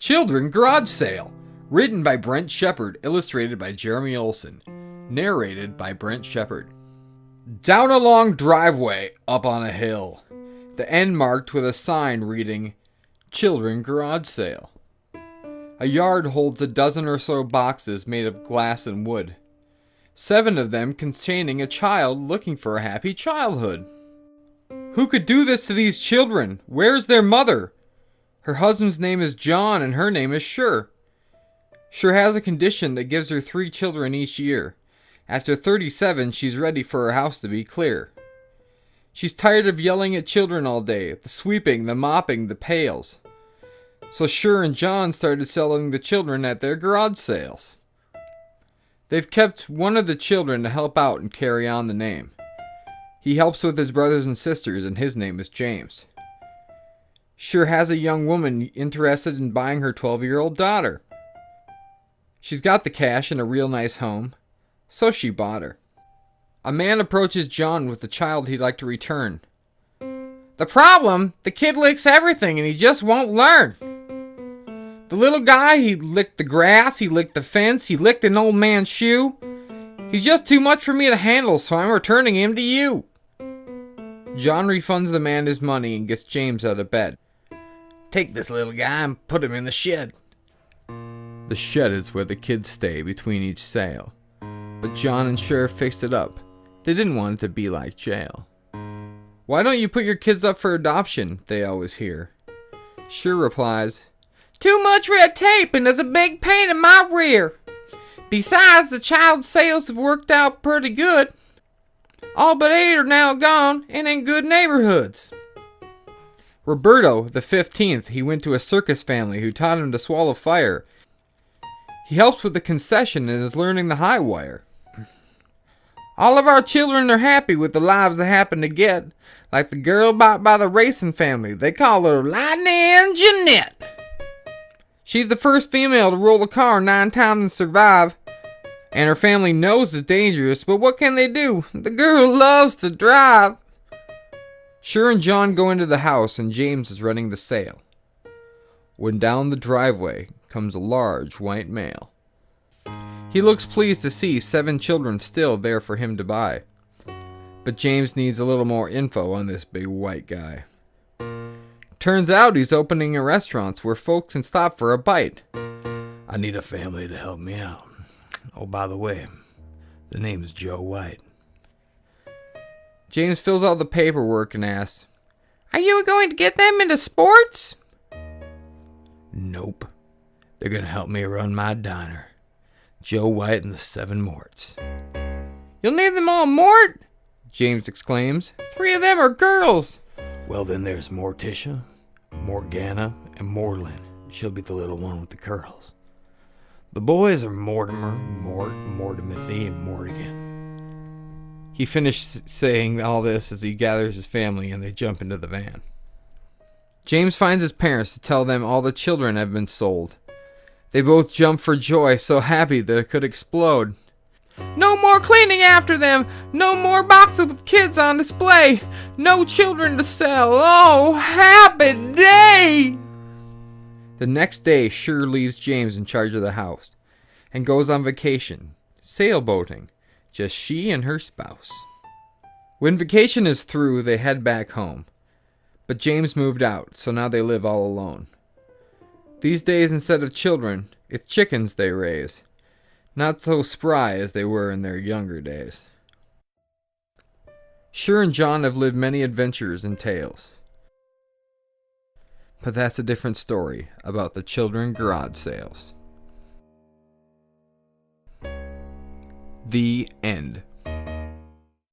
Children Garage Sale. Written by Brent Shepard, illustrated by Jeremy Olson. Narrated by Brent Shepard. Down a long driveway, up on a hill. The end marked with a sign reading, Children Garage Sale. A yard holds a dozen or so boxes made of glass and wood. 7 of them containing a child looking for a happy childhood. Who could do this to these children? Where's their mother? Her husband's name is John and her name is Sure. Sure has a condition that gives her 3 children each year. After 37, she's ready for her house to be clear. She's tired of yelling at children all day, the sweeping, the mopping, the pails. So Sure and John started selling the children at their garage sales. They've kept one of the children to help out and carry on the name. He helps with his brothers and sisters, and his name is James. Sure has a young woman interested in buying her 12-year-old daughter. She's got the cash and a real nice home, so she bought her. A man approaches John with the child he'd like to return. The problem? The kid licks everything and he just won't learn. The little guy, he licked the grass, he licked the fence, he licked an old man's shoe. He's just too much for me to handle, so I'm returning him to you. John refunds the man his money and gets James out of bed. Take this little guy and put him in the shed. The shed is where the kids stay between each sale. But John and Sure fixed it up. They didn't want it to be like jail. Why don't you put your kids up for adoption? They always hear. Sure replies, too much red tape and there's a big pain in my rear. Besides, the child sales have worked out pretty good. All but 8 are now gone and in good neighborhoods. Roberto, the 15th, he went to a circus family who taught him to swallow fire. He helps with the concession and is learning the high wire. All of our children are happy with the lives they happen to get, like the girl bought by the racing family. They call her Lightning Jeanette. She's the first female to roll a car 9 times and survive. And her family knows it's dangerous, but what can they do? The girl loves to drive. Sure and John go into the house and James is running the sale. When down the driveway comes a large white male. He looks pleased to see 7 children still there for him to buy. But James needs a little more info on this big white guy. Turns out he's opening a restaurant where folks can stop for a bite. I need a family to help me out. Oh, by the way, the name is Joe White. James fills out the paperwork and asks, are you going to get them into sports? Nope. They're going to help me run my diner. Joe White and the 7 Morts. You'll name them all Mort? James exclaims. 3 of them are girls. Well, then there's Morticia, Morgana, and Morlin. She'll be the little one with the curls. The boys are Mortimer, Mort, Mortimothy, and Mortigan. He finished saying all this as he gathers his family and they jump into the van. James finds his parents to tell them all the children have been sold. They both jump for joy, so happy that it could explode. No more cleaning after them! No more boxes with kids on display! No children to sell! Oh, happy day! The next day, Sure leaves James in charge of the house and goes on vacation, sailboating, just she and her spouse. When vacation is through, they head back home. But James moved out, so now they live all alone. These days, instead of children, it's chickens they raise. Not so spry as they were in their younger days. Sure and John have lived many adventures and tales. But that's a different story about the children garage sales. The end.